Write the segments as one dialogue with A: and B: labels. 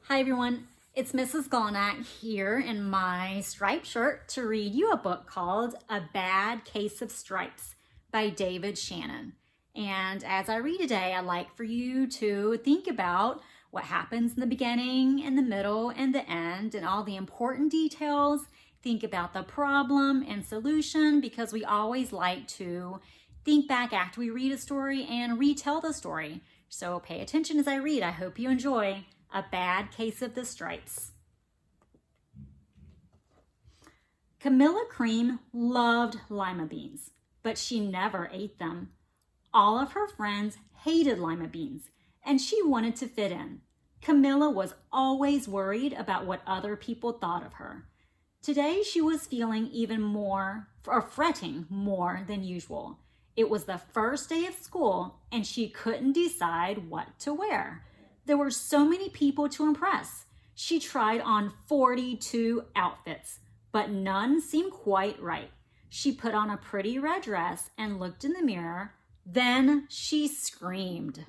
A: Hi everyone, it's Mrs. Golnack here in my striped shirt to read you a book called A Bad Case of Stripes by David Shannon. And as I read today, I'd like for you to think about what happens in the beginning and the middle and the end and all the important details. Think about the problem and solution, because we always like to think back after we read a story and retell the story. So pay attention as I read. I hope you enjoy A Bad Case of the Stripes. Camilla Cream loved lima beans, but she never ate them. All of her friends hated lima beans, and she wanted to fit in. Camilla was always worried about what other people thought of her. Today she was feeling even more, or fretting more than usual. It was the first day of school, and she couldn't decide what to wear. There were so many people to impress. She tried on 42 outfits, but none seemed quite right. She put on a pretty red dress and looked in the mirror. Then she screamed.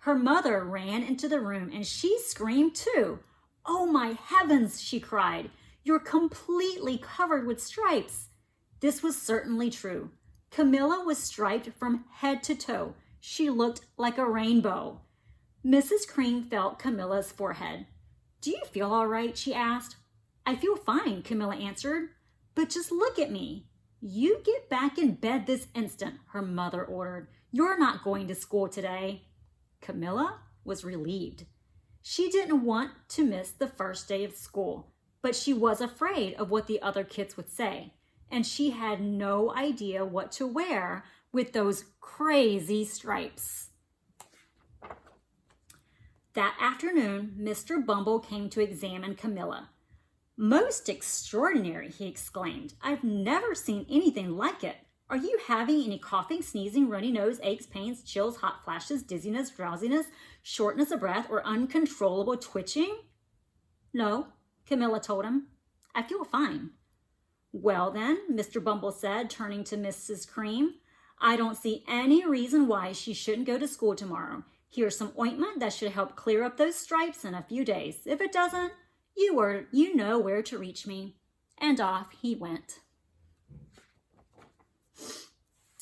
A: Her mother ran into the room and she screamed too. "Oh my heavens," she cried. "You're completely covered with stripes." This was certainly true. Camilla was striped from head to toe. She looked like a rainbow. Mrs. Cream felt Camilla's forehead. "Do you feel all right?" she asked. "I feel fine," Camilla answered. "But just look at me." "You get back in bed this instant," her mother ordered. "You're not going to school today." Camilla was relieved. She didn't want to miss the first day of school, but she was afraid of what the other kids would say, and she had no idea what to wear with those crazy stripes. That afternoon, Mr. Bumble came to examine Camilla. "Most extraordinary," he exclaimed. "I've never seen anything like it. Are you having any coughing, sneezing, runny nose, aches, pains, chills, hot flashes, dizziness, drowsiness, shortness of breath, or uncontrollable twitching?" "No," Camilla told him. "I feel fine." "Well then," Mr. Bumble said, turning to Mrs. Cream, "I don't see any reason why she shouldn't go to school tomorrow. Here's some ointment that should help clear up those stripes in a few days. If it doesn't, you know where to reach me." And off he went.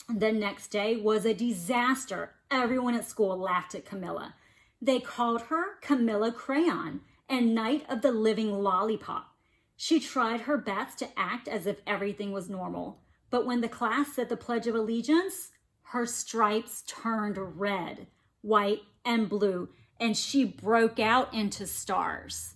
A: The next day was a disaster. Everyone at school laughed at Camilla. They called her Camilla Crayon and Night of the Living Lollipop. She tried her best to act as if everything was normal, but when the class said the Pledge of Allegiance, her stripes turned red, white, and blue, and she broke out into stars.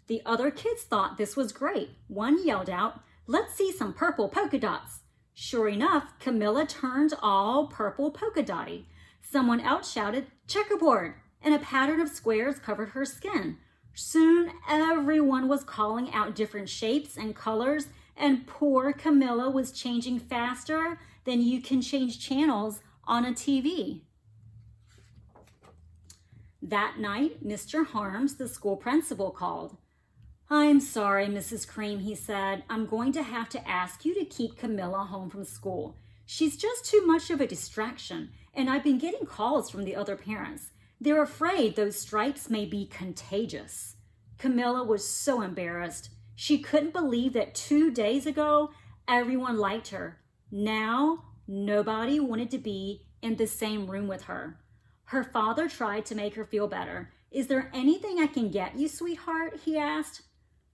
A: The other kids thought this was great. One yelled out, "Let's see some purple polka dots." Sure enough, Camilla turned all purple polka dotty. Someone else shouted, "Checkerboard," and a pattern of squares covered her skin. Soon everyone was calling out different shapes and colors, and poor Camilla was changing faster than you can change channels on a TV. That night, Mr. Harms, the school principal, called. "I'm sorry, Mrs. Cream," he said. "I'm going to have to ask you to keep Camilla home from school. She's just too much of a distraction, and I've been getting calls from the other parents. They're afraid those stripes may be contagious." Camilla was so embarrassed. She couldn't believe that 2 days ago, everyone liked her. Now, nobody wanted to be in the same room with her. Her father tried to make her feel better. "Is there anything I can get you, sweetheart?" he asked.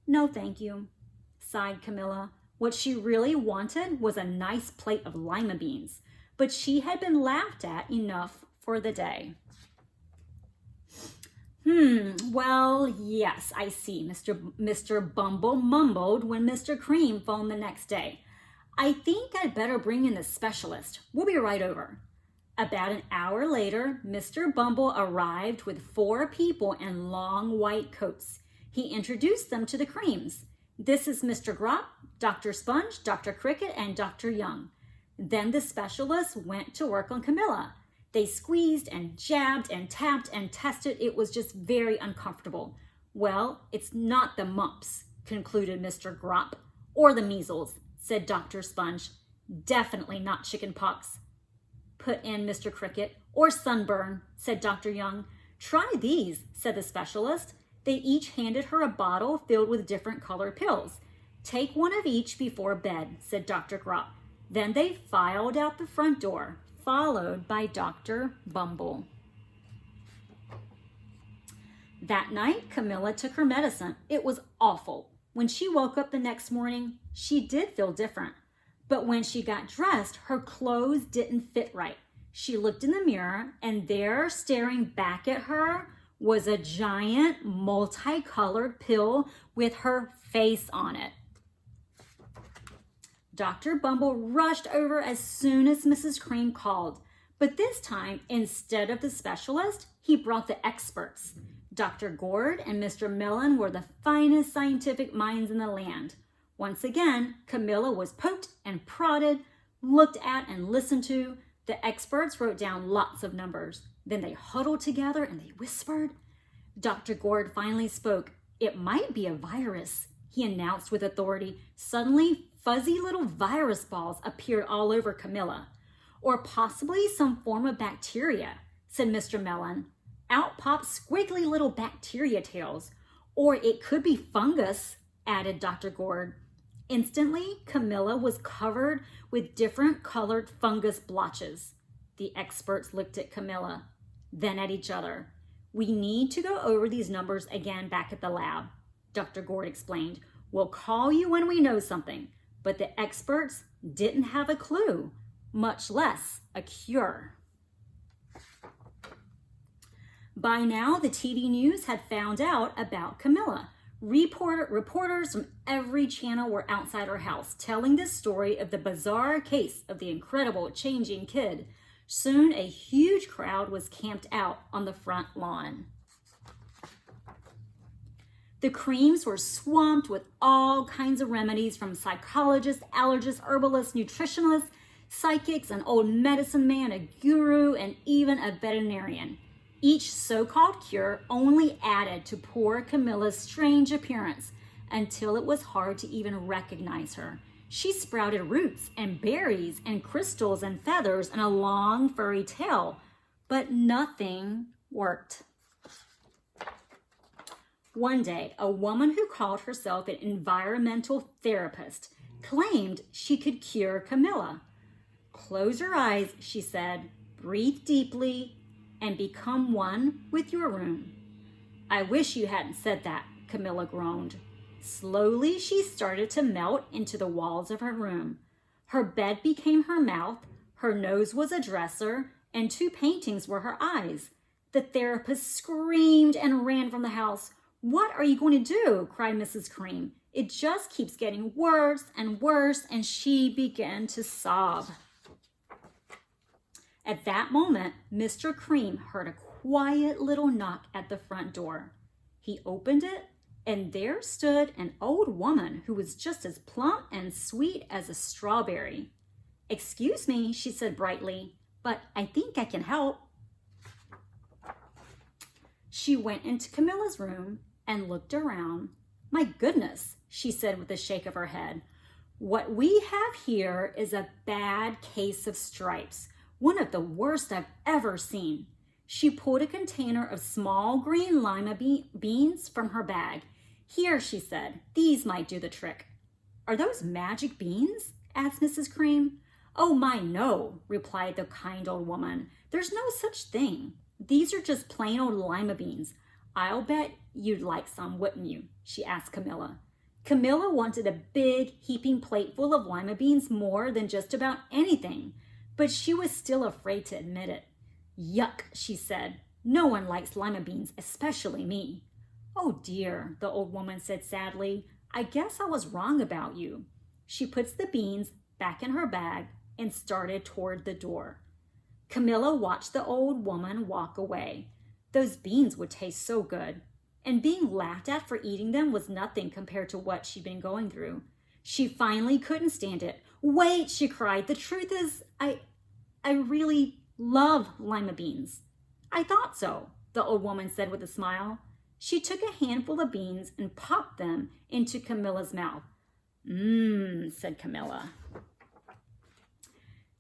A: "No, thank you," sighed Camilla. What she really wanted was a nice plate of lima beans, but she had been laughed at enough for the day. Well, yes, I see," Mr. Bumble mumbled when Mr. Cream phoned the next day. "I think I'd better bring in the specialist. We'll be right over." About an hour later, Mr. Bumble arrived with 4 people in long white coats. He introduced them to the Creams. "This is Mr. Grop, Dr. Sponge, Dr. Cricket, and Dr. Young." Then the specialist went to work on Camilla. They squeezed and jabbed and tapped and tested. It was just very uncomfortable. "Well, it's not the mumps," concluded Mr. Grop. "Or the measles," said Dr. Sponge. "Definitely not chicken pox." put in Mr. Cricket. Or sunburn, said Dr. Young. Try these, said the specialist. They each handed her a bottle filled with different colored pills. Take one of each before bed, said Dr. Grop. Then they filed out the front door, followed by Dr. Bumble. That night, Camilla took her medicine. It was awful. When she woke up the next morning, she did feel different. But when she got dressed, her clothes didn't fit right. She looked in the mirror, and there, staring back at her, was a giant multicolored pill with her face on it. Dr. Bumble rushed over as soon as Mrs. Cream called. But this time, instead of the specialist, he brought the experts. Dr. Gord and Mr. Mellon were the finest scientific minds in the land. Once again, Camilla was poked and prodded, looked at and listened to. The experts wrote down lots of numbers. Then they huddled together and they whispered. Dr. Gord finally spoke. It might be a virus, he announced with authority. Suddenly, fuzzy little virus balls appeared all over Camilla. Or possibly some form of bacteria, said Mr. Mellon. Out popped squiggly little bacteria tails. Or it could be fungus, added Dr. Gord. Instantly, Camilla was covered with different colored fungus blotches. The experts looked at Camilla, then at each other. We need to go over these numbers again back at the lab, Dr. Gord explained. We'll call you when we know something. But the experts didn't have a clue, much less a cure. By now, the TV news had found out about Camilla. Reporters from every channel were outside her house, telling the story of the bizarre case of the incredible changing kid. Soon, a huge crowd was camped out on the front lawn. The Creams were swamped with all kinds of remedies from psychologists, allergists, herbalists, nutritionists, psychics, an old medicine man, a guru, and even a veterinarian. Each so-called cure only added to poor Camilla's strange appearance until it was hard to even recognize her. She sprouted roots and berries and crystals and feathers and a long furry tail, but nothing worked. One day, a woman who called herself an environmental therapist claimed she could cure Camilla. Close your eyes, she said, breathe deeply, and become one with your room. I wish you hadn't said that, Camilla groaned. Slowly, she started to melt into the walls of her room. Her bed became her mouth, her nose was a dresser, and 2 paintings were her eyes. The therapist screamed and ran from the house. What are you going to do? Cried Mrs. Cream. It just keeps getting worse and worse, and she began to sob. At that moment, Mr. Cream heard a quiet little knock at the front door. He opened it, and there stood an old woman who was just as plump and sweet as a strawberry. Excuse me, she said brightly, but I think I can help. She went into Camilla's room and looked around. My goodness, she said with a shake of her head. What we have here is a bad case of stripes. One of the worst I've ever seen. She pulled a container of small green lima beans from her bag. Here, she said, these might do the trick. Are those magic beans? Asked Mrs. Cream. Oh my, no, replied the kind old woman. There's no such thing. These are just plain old lima beans. I'll bet you'd like some, wouldn't you? She asked Camilla. Camilla wanted a big, heaping plate full of lima beans more than just about anything. But she was still afraid to admit it. Yuck, she said. No one likes lima beans, especially me. Oh dear, the old woman said sadly. I guess I was wrong about you. She puts the beans back in her bag and started toward the door. Camilla watched the old woman walk away. Those beans would taste so good. And being laughed at for eating them was nothing compared to what she'd been going through. She finally couldn't stand it. Wait, she cried. The truth is, I really love lima beans. I thought so, the old woman said with a smile. She took a handful of beans and popped them into Camilla's mouth. Said Camilla.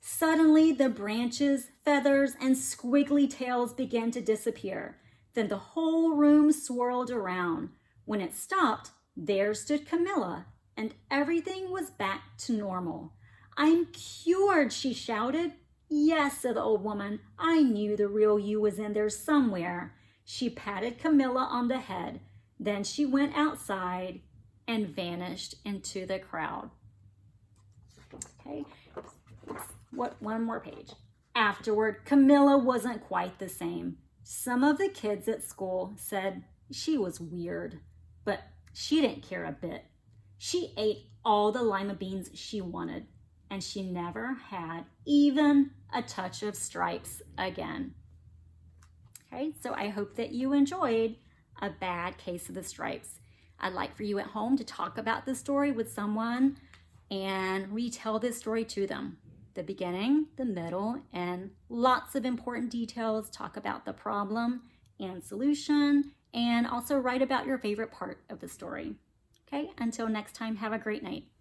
A: Suddenly, the branches, feathers, and squiggly tails began to disappear. Then the whole room swirled around. When it stopped, there stood Camilla, and everything was back to normal. "I'm cured," she shouted. "Yes," said the old woman. "I knew the real you was in there somewhere." She patted Camilla on the head. Then she went outside and vanished into the crowd. Okay, one more page. Afterward, Camilla wasn't quite the same. Some of the kids at school said she was weird, but she didn't care a bit. She ate all the lima beans she wanted, and she never had even a touch of stripes again. Okay, so I hope that you enjoyed A Bad Case of the Stripes. I'd like for you at home to talk about this story with someone and retell this story to them. The beginning, the middle, and lots of important details. Talk about the problem and solution, and also write about your favorite part of the story. Okay, until next time, have a great night.